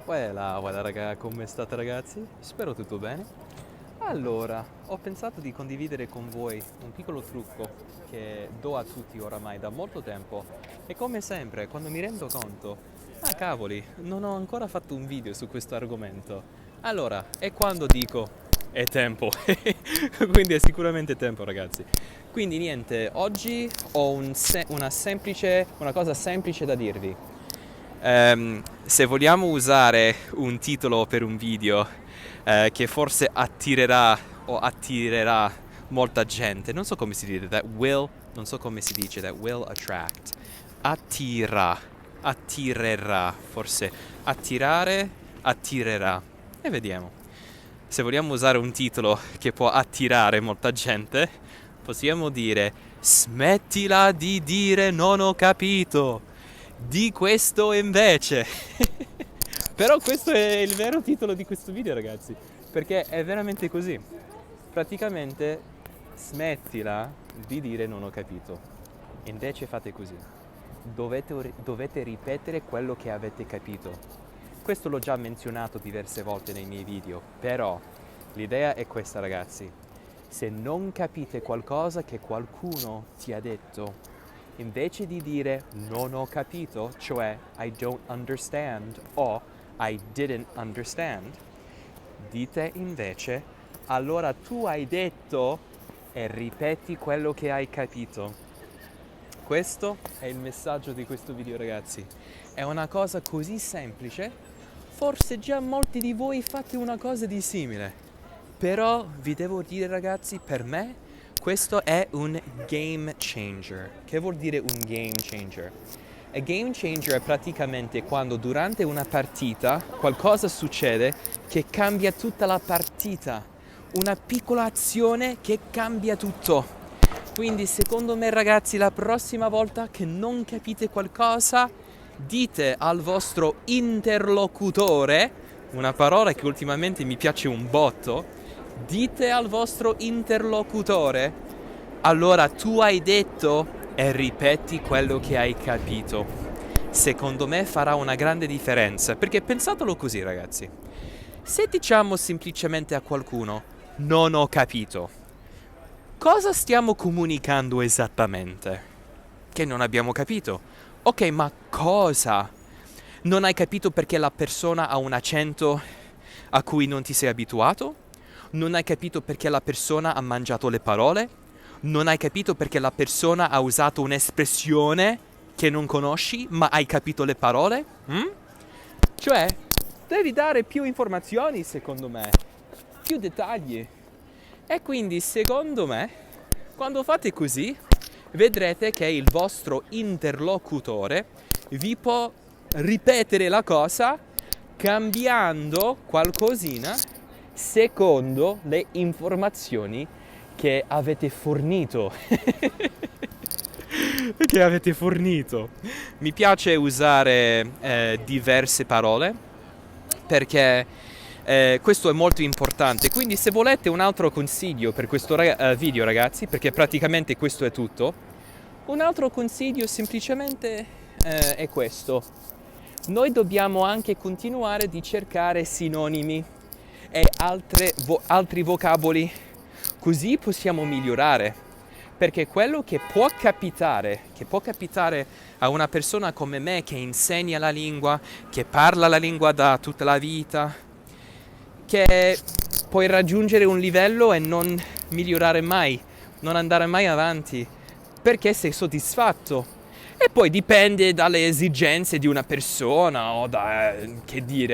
Voilà raga, come state ragazzi? Spero tutto bene. Allora, ho pensato di condividere con voi un piccolo trucco che do a tutti oramai da molto tempo e come sempre, quando mi rendo conto, ah cavoli, non ho ancora fatto un video su questo argomento. Allora, è quando dico, è tempo. Quindi è sicuramente tempo ragazzi. Quindi niente, oggi ho una cosa semplice da dirvi. Se vogliamo usare un titolo per un video che forse attirerà molta gente, non so come si dice, non so come si dice, that will attract, attirerà, forse, attirerà, e vediamo. Se vogliamo usare un titolo che può attirare molta gente, possiamo dire smettila di dire non ho capito. Di questo invece. Però questo è il vero titolo di questo video ragazzi, perché è veramente così. Praticamente smettila di dire non ho capito. Invece fate così. Dovete ripetere quello che avete capito. Questo l'ho già menzionato diverse volte nei miei video, però l'idea è questa ragazzi. Se non capite qualcosa che qualcuno ti ha detto, invece di dire non ho capito, cioè I don't understand o I didn't understand, dite invece allora tu hai detto e ripeti quello che hai capito. Questo è il messaggio di questo video ragazzi. È una cosa così semplice, forse già molti di voi fate una cosa di simile, però vi devo dire ragazzi, per me questo è un game changer. Che vuol dire un game changer? A game changer è praticamente quando durante una partita qualcosa succede che cambia tutta la partita. Una piccola azione che cambia tutto. Quindi secondo me ragazzi, la prossima volta che non capite qualcosa, dite al vostro interlocutore, una parola che ultimamente mi piace un botto, dite al vostro interlocutore, allora tu hai detto e ripeti quello che hai capito. Secondo me farà una grande differenza, perché pensatelo così ragazzi. Se diciamo semplicemente a qualcuno non ho capito, cosa stiamo comunicando esattamente? Che non abbiamo capito. Ok, ma cosa? Non hai capito perché la persona ha un accento a cui non ti sei abituato? Non hai capito perché la persona ha mangiato le parole? Non hai capito perché la persona ha usato un'espressione che non conosci, ma hai capito le parole? Cioè, devi dare più informazioni, secondo me, più dettagli. E quindi, secondo me, quando fate così, vedrete che il vostro interlocutore vi può ripetere la cosa cambiando qualcosina secondo le informazioni che avete fornito. Che avete fornito. Mi piace usare diverse parole perché questo è molto importante. Quindi se volete un altro consiglio per questo video ragazzi, perché praticamente questo è tutto, un altro consiglio semplicemente è questo. Noi dobbiamo anche continuare di cercare sinonimi e altri vocaboli, così possiamo migliorare, perché quello che può capitare a una persona come me che insegna la lingua, che parla la lingua da tutta la vita, che puoi raggiungere un livello e non migliorare mai, non andare mai avanti, perché sei soddisfatto. E poi dipende dalle esigenze di una persona o dagli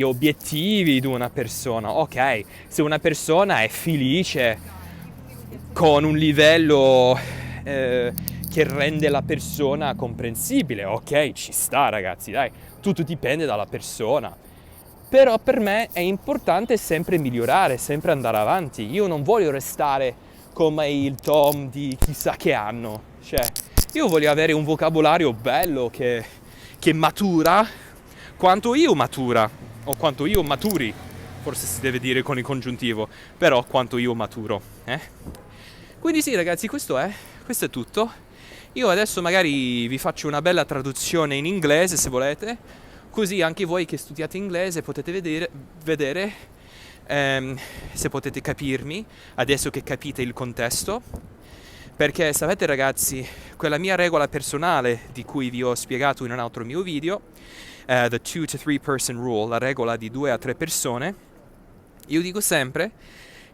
obiettivi di una persona. Ok, se una persona è felice con un livello che rende la persona comprensibile, ok, ci sta ragazzi, dai, tutto dipende dalla persona. Però per me è importante sempre migliorare, sempre andare avanti. Io non voglio restare come il Tom di chissà che anno, cioè io voglio avere un vocabolario bello che matura quanto io matura, o quanto io maturi, forse si deve dire con il congiuntivo, però quanto io maturo. Quindi sì ragazzi, questo è tutto. Io adesso magari vi faccio una bella traduzione in inglese se volete, Così anche voi che studiate inglese potete vedere se potete capirmi, adesso che capite il contesto. Perché sapete ragazzi, quella mia regola personale di cui vi ho spiegato in un altro mio video, the 2 to 3 person rule, la regola di 2 a 3 persone, io dico sempre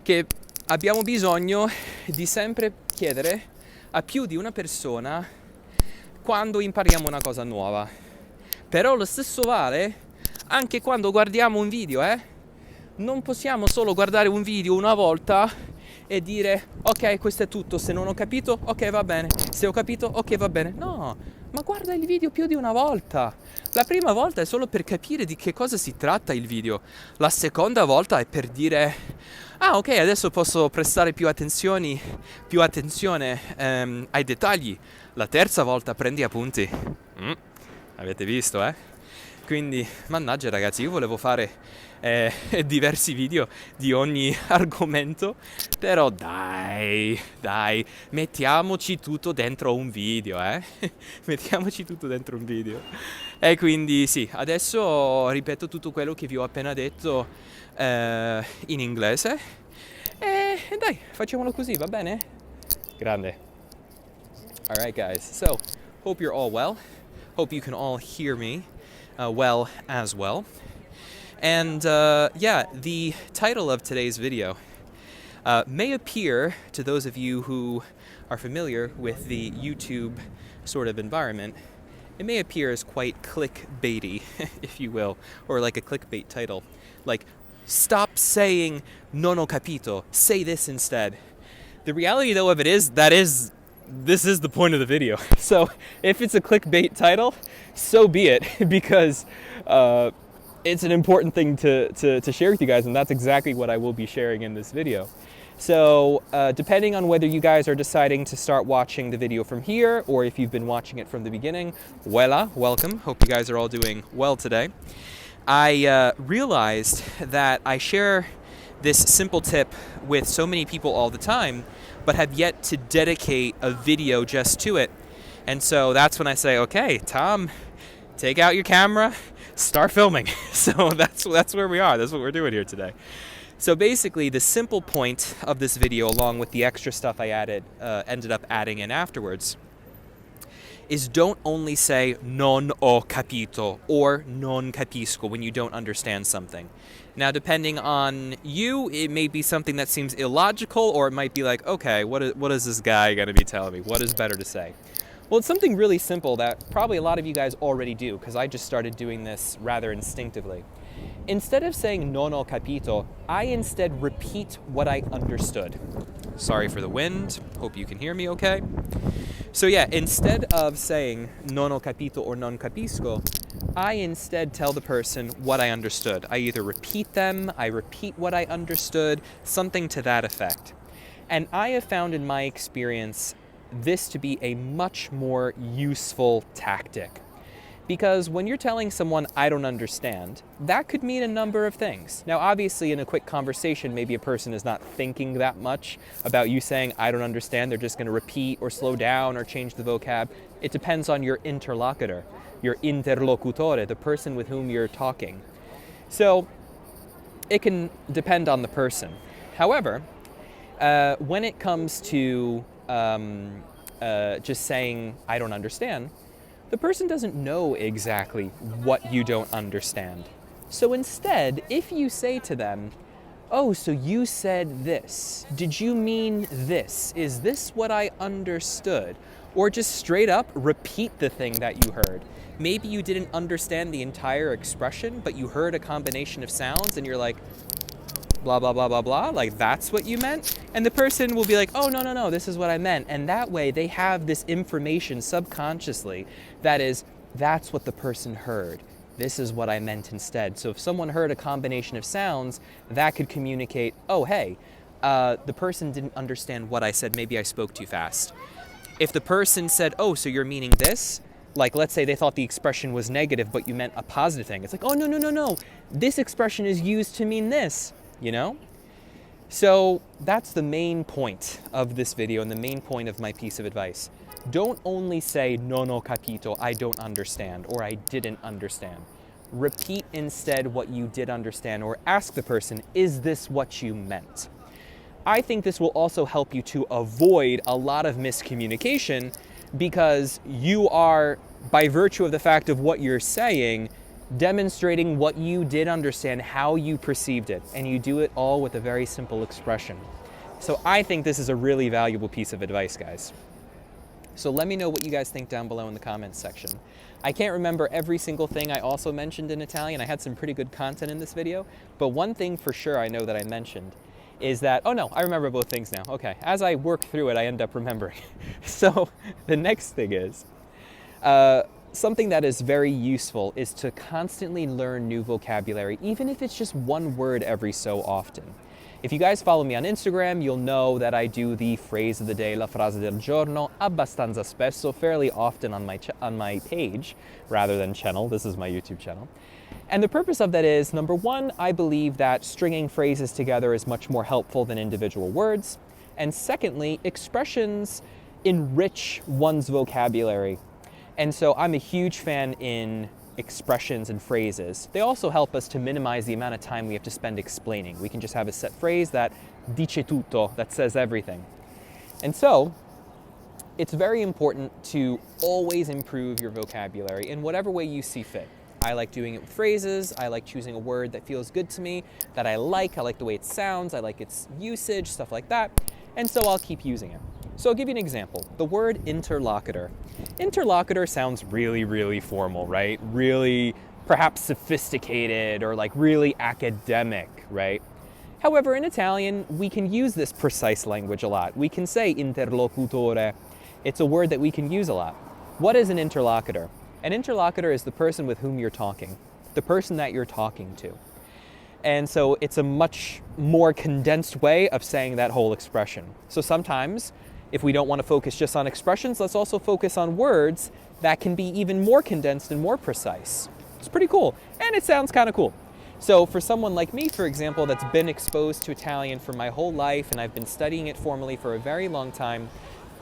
che abbiamo bisogno di sempre chiedere a più di una persona quando impariamo una cosa nuova. Però lo stesso vale anche quando guardiamo un video, Non possiamo solo guardare un video una volta e dire ok, questo è tutto, se non ho capito, ok va bene, se ho capito, ok va bene. No, ma guarda il video più di una volta. La prima volta è solo per capire di che cosa si tratta il video. La seconda volta è per dire ah ok, adesso posso prestare più attenzione ai dettagli. La terza volta prendi appunti. Avete visto, Quindi, mannaggia ragazzi, io volevo fare diversi video di ogni argomento, però dai, mettiamoci tutto dentro un video, Mettiamoci tutto dentro un video. E quindi sì, adesso ripeto tutto quello che vi ho appena detto in inglese e dai, facciamolo così, va bene? Grande. Alright guys, so hope you're all well. Hope you can all hear me well as well. And the title of today's video may appear to those of you who are familiar with the YouTube sort of environment, it may appear as quite clickbaity, if you will, or like a clickbait title. Like, stop saying non ho capito, say this instead. The reality though of it is, this is the point of the video. So if it's a clickbait title, so be it, because it's an important thing to share with you guys, and that's exactly what I will be sharing in this video. So depending on whether you guys are deciding to start watching the video from here, or if you've been watching it from the beginning, voila, welcome. Hope you guys are all doing well today. I realized that I share this simple tip with so many people all the time, but have yet to dedicate a video just to it. And so that's when I say, okay, Tom, take out your camera, start filming. So that's where we are. That's what we're doing here today. So basically, the simple point of this video, along with the extra stuff I ended up adding in afterwards, is don't only say non ho capito or non capisco when you don't understand something. Now, depending on you, it may be something that seems illogical, or it might be like, okay, what is this guy going to be telling me? What is better to say? Well, it's something really simple that probably a lot of you guys already do, because I just started doing this rather instinctively. Instead of saying non ho capito, I instead repeat what I understood. Sorry for the wind. Hope you can hear me okay. So yeah, instead of saying non ho capito or non capisco, I instead tell the person what I understood. I either repeat them, I repeat what I understood, something to that effect. And I have found in my experience this to be a much more useful tactic. Because when you're telling someone I don't understand, that could mean a number of things. Now, obviously, in a quick conversation, maybe a person is not thinking that much about you saying I don't understand. They're just going to repeat or slow down or change the vocab. It depends on your interlocutor, your interlocutore, the person with whom you're talking. So it can depend on the person. However, when it comes to just saying I don't understand, the person doesn't know exactly what you don't understand. So instead, if you say to them, oh, so you said this, did you mean this? Is this what I understood? Or just straight up repeat the thing that you heard. Maybe you didn't understand the entire expression, but you heard a combination of sounds and you're like, blah, blah, blah, blah, blah, like that's what you meant? And the person will be like, oh, no, this is what I meant. And that way they have this information subconsciously that's what the person heard. This is what I meant instead. So if someone heard a combination of sounds, that could communicate, oh, hey, the person didn't understand what I said. Maybe I spoke too fast. If the person said, oh, so you're meaning this? Like, let's say they thought the expression was negative, but you meant a positive thing. It's like, oh, no. This expression is used to mean this. You know? So that's the main point of this video and the main point of my piece of advice. Don't only say non ho capito, I don't understand, or I didn't understand. repeat instead what you did understand, or ask the person, is this what you meant? I think this will also help you to avoid a lot of miscommunication, because you are, by virtue of the fact of what you're saying, demonstrating what you did understand, how you perceived it, and you do it all with a very simple expression. So I think this is a really valuable piece of advice, guys. So let me know what you guys think down below in the comments section. I can't remember every single thing I also mentioned in Italian. I had some pretty good content in this video, but one thing for sure I know that I mentioned is that, oh no, I remember both things now. Okay, as I work through it, I end up remembering. So the next thing is, something that is very useful is to constantly learn new vocabulary, even if it's just one word every so often. If you guys follow me on Instagram, you'll know that I do the phrase of the day, la frase del giorno, abbastanza spesso, fairly often on my page, rather than channel. This is my YouTube channel. And the purpose of that is, number one, I believe that stringing phrases together is much more helpful than individual words. And secondly, expressions enrich one's vocabulary. And so I'm a huge fan in expressions and phrases. They also help us to minimize the amount of time we have to spend explaining. We can just have a set phrase that dice tutto, that says everything. And so it's very important to always improve your vocabulary in whatever way you see fit. I like doing it with phrases. I like choosing a word that feels good to me, that I like the way it sounds, I like its usage, stuff like that. And so I'll keep using it. So I'll give you an example. The word interlocutor. Interlocutor sounds really, really formal, right? Really perhaps sophisticated, or like really academic, right? However, in Italian, we can use this precise language a lot. We can say interlocutore. It's a word that we can use a lot. What is an interlocutor? An interlocutor is the person with whom you're talking, the person that you're talking to. And so it's a much more condensed way of saying that whole expression. So sometimes, if we don't want to focus just on expressions, let's also focus on words that can be even more condensed and more precise. It's pretty cool, and it sounds kind of cool. So for someone like me, for example, that's been exposed to Italian for my whole life, and I've been studying it formally for a very long time,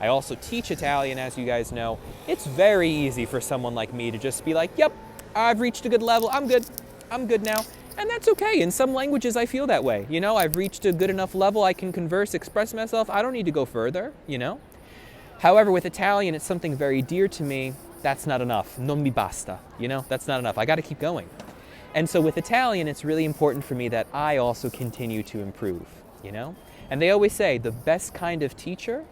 I also teach Italian, as you guys know, it's very easy for someone like me to just be like, yep, I've reached a good level, I'm good now. And that's okay. In some languages, I feel that way. You know, I've reached a good enough level, I can converse, express myself, I don't need to go further, you know? However, with Italian, it's something very dear to me. That's not enough. Non mi basta, you know? That's not enough. I got to keep going. And so with Italian, it's really important for me that I also continue to improve, you know? And they always say the best kind of teacher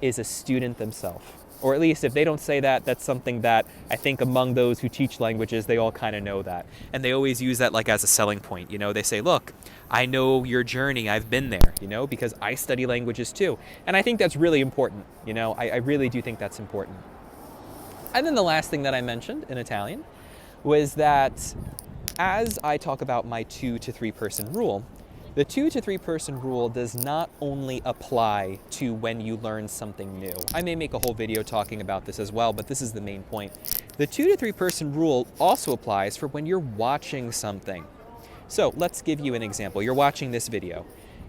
is a student themselves. Or at least if they don't say that, that's something that I think among those who teach languages, they all kind of know that. And they always use that like as a selling point. You know, they say, look, I know your journey, I've been there, you know, because I study languages too. And I think that's really important. You know, I really do think that's important. And then the last thing that I mentioned in Italian was that as I talk about my 2 to 3 person rule, the 2 to 3 person rule does not only apply to when you learn something new. I may make a whole video talking about this as well, but this is the main point. The 2 to 3 person rule also applies for when you're watching something. So let's give you an example. You're watching this video.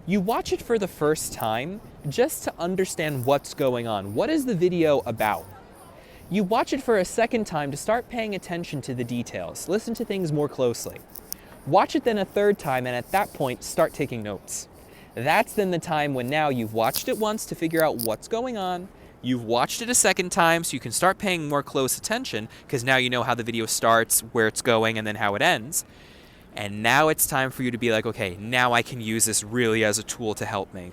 You watch it for the first time just to understand what's going on. What is the video about? You watch it for a second time to start paying attention to the details. Listen to things more closely. Watch it then a third time, and at that point, start taking notes. That's then the time when now you've watched it once to figure out what's going on. You've watched it a second time so you can start paying more close attention, because now you know how the video starts, where it's going, and then how it ends. And now it's time for you to be like, okay, now I can use this really as a tool to help me.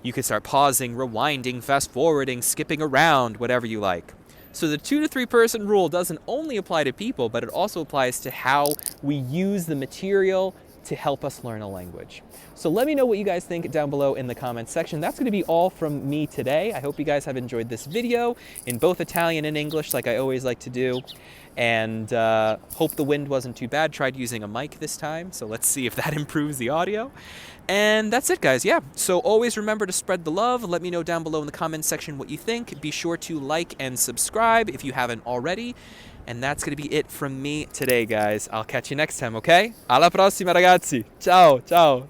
You can start pausing, rewinding, fast forwarding, skipping around, whatever you like. So the 2 to 3 person rule doesn't only apply to people, but it also applies to how we use the material to help us learn a language. So let me know what you guys think down below in the comments section. That's going to be all from me today. I hope you guys have enjoyed this video in both Italian and English, like I always like to do. And hope the wind wasn't too bad. Tried using a mic this time, so let's see if that improves the audio. And that's it, guys. Yeah, so always remember to spread the love. Let me know down below in the comments section what you think. Be sure to like and subscribe if you haven't already. And that's going to be it from me today, guys. I'll catch you next time, okay? Alla prossima, ragazzi. Ciao, ciao.